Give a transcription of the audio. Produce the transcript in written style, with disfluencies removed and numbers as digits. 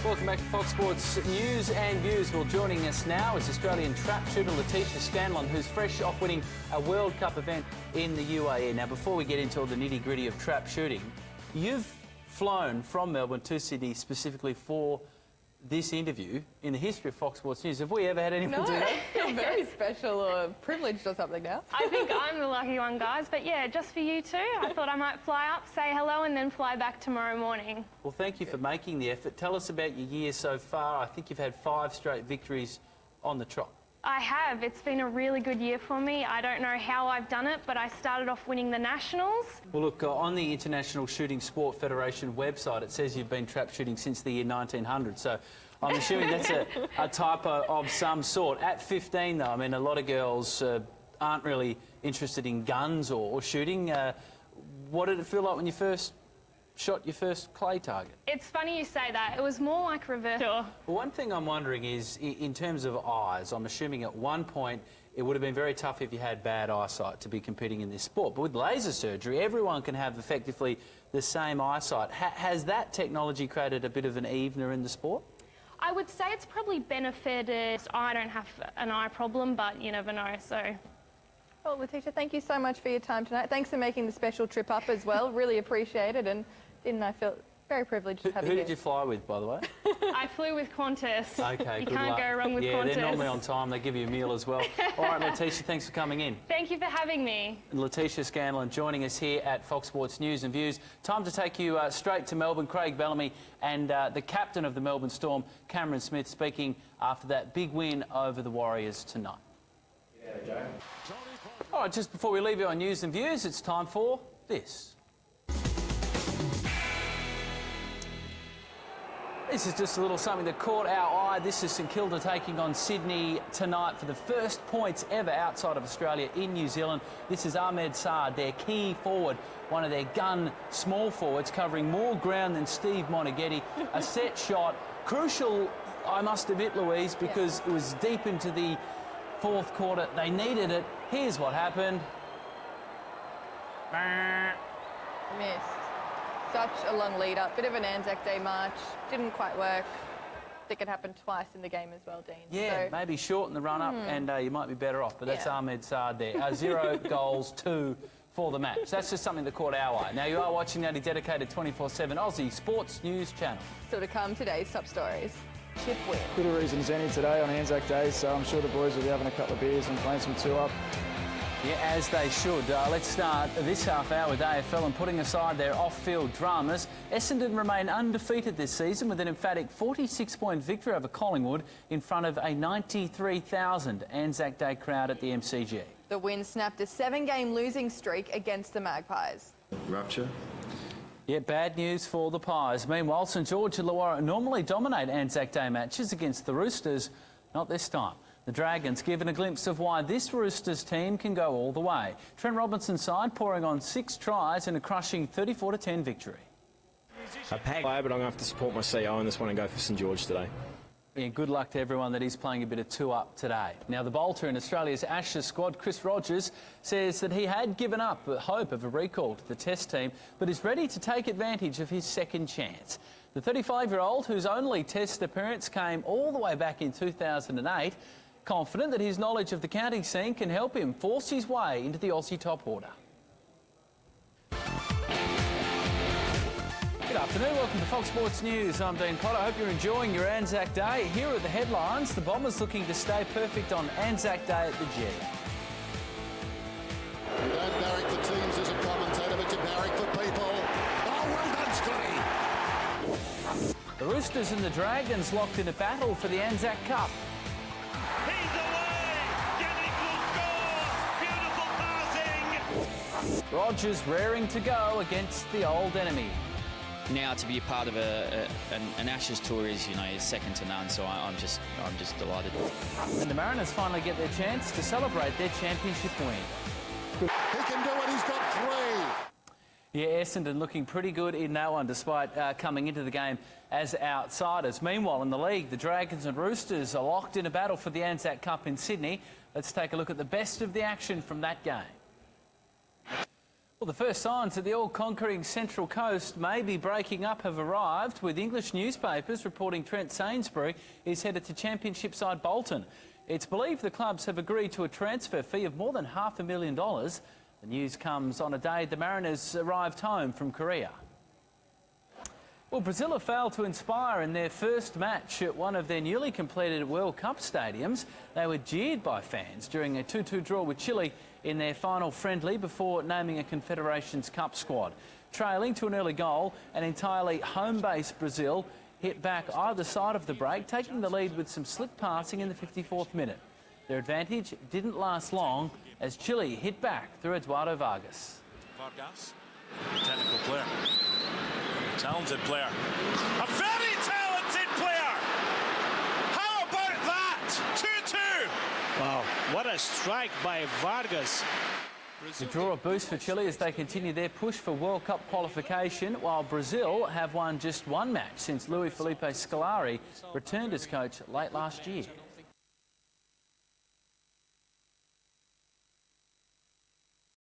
Welcome back to Fox Sports News and Views. Well, joining us now is Australian trap shooter Laetisha Scanlan, who's fresh off winning a World Cup event in the UAE. Now, before we get into all the nitty-gritty of trap shooting, you've flown from Melbourne to Sydney specifically for this interview in the history of Fox Sports News. Have we ever had anyone do that? I feel very special or privileged or something now. I think I'm the lucky one, guys. But yeah, just for you two, I thought I might fly up, say hello, and then fly back tomorrow morning. Well, thank you for making the effort. Tell us about your year so far. I think you've had 5 straight victories on the trot. I have. It's been a really good year for me. I don't know how I've done it, but I started off winning the Nationals. Well, look, on the International Shooting Sport Federation website, it says you've been trap shooting since the year 1900. So I'm assuming that's a typo of some sort. At 15, though, I mean, a lot of girls aren't really interested in guns or shooting. What did it feel like when you first shot your first clay target? It's funny you say that. It was more like reverse. Sure. Well, one thing I'm wondering is, in terms of eyes, I'm assuming at one point it would have been very tough if you had bad eyesight to be competing in this sport. But with laser surgery, everyone can have effectively the same eyesight. Has that technology created a bit of an evener in the sport? I would say it's probably benefited. I don't have an eye problem, but you never know, so... Well, Laetisha, thank you so much for your time tonight. Thanks for making the special trip up as well. Really appreciate it, and didn't I feel very privileged to have you. Who did you fly with, by the way? I flew with Qantas. Okay, you good can't luck. go wrong with Qantas. Yeah, they're normally on time. They give you a meal as well. All right, Laetisha, thanks for coming in. Thank you for having me. Laetisha Scanlan joining us here at Fox Sports News and Views. Time to take you straight to Melbourne. Craig Bellamy and the captain of the Melbourne Storm, Cameron Smith, speaking after that big win over the Warriors tonight. Yeah, Joe. All right, just before we leave you on News and Views, it's time for this. This is just a little something that caught our eye. This is St Kilda taking on Sydney tonight for the first points ever outside of Australia in New Zealand. This is Ahmed Saad, their key forward, one of their gun small forwards, covering more ground than Steve Monaghetti. A set shot, crucial, I must admit, Louise, because it was deep into the fourth quarter. They needed it. Here's what happened. Missed. Such a long lead-up. Bit of an Anzac Day march. Didn't quite work. I think it happened twice in the game as well, Dean. Yeah, so maybe shorten the run-up and you might be better off. But that's Ahmed Saad there. 0 goals, 2 for the match. That's just something that caught our eye. Now, you are watching the dedicated 24/7 Aussie Sports News channel. Still to come, today's top stories. Chip win. Bit of reason as any today on Anzac Day, so I'm sure the boys will be having a couple of beers and playing some two-up. Yeah, as they should. Let's start this half hour with AFL, and putting aside their off-field dramas, Essendon remain undefeated this season with an emphatic 46-point victory over Collingwood in front of a 93,000 Anzac Day crowd at the MCG. The win snapped a 7-game losing streak against the Magpies. Rupture. Yeah, bad news for the Pies. Meanwhile, St George and Illawarra normally dominate Anzac Day matches against the Roosters. Not this time. The Dragons given a glimpse of why this Roosters team can go all the way. Trent Robinson's side pouring on 6 tries in a crushing 34-10 victory. But I'm going to have to support my CO in this one and go for St George today. Yeah, good luck to everyone that is playing a bit of two-up today. Now, the bolter in Australia's Ashes squad, Chris Rogers, says that he had given up hope of a recall to the Test team, but is ready to take advantage of his second chance. The 35-year-old, whose only Test appearance came all the way back in 2008, confident that his knowledge of the county scene can help him force his way into the Aussie top order. Good afternoon, welcome to Fox Sports News. I'm Dean Potter. I hope you're enjoying your Anzac Day. Here are the headlines. The Bombers looking to stay perfect on Anzac Day at the G. You don't barrack for teams as a commentator, but you barrack for people. Oh, well done, Scotty! The Roosters and the Dragons locked in a battle for the Anzac Cup. He's away! Yannick will score! Beautiful passing! Rogers raring to go against the old enemy. Now to be a part of an Ashes tour is, is second to none. So I'm just delighted. And the Mariners finally get their chance to celebrate their championship win. He can do it. He's got 3. Yeah, Essendon looking pretty good in that one, despite coming into the game as outsiders. Meanwhile, in the league, the Dragons and Roosters are locked in a battle for the Anzac Cup in Sydney. Let's take a look at the best of the action from that game. Well, the first signs that the all-conquering Central Coast may be breaking up have arrived, with English newspapers reporting Trent Sainsbury is headed to Championship side Bolton. It's believed the clubs have agreed to a transfer fee of more than $500,000. The news comes on a day the Mariners arrived home from Korea. Well, Brazil have failed to inspire in their first match at one of their newly completed World Cup stadiums. They were jeered by fans during a 2-2 draw with Chile in their final friendly before naming a Confederations Cup squad. Trailing to an early goal, an entirely home-based Brazil hit back either side of the break, taking the lead with some slick passing in the 54th minute. Their advantage didn't last long as Chile hit back through Eduardo Vargas. Vargas, technical player, talented player, a very talented player. How about that? 2-2. Wow, what a strike by Vargas. The draw a boost for Chile as they continue their push for World Cup qualification, while Brazil have won just one match since Luis Felipe Scolari returned as coach late last year.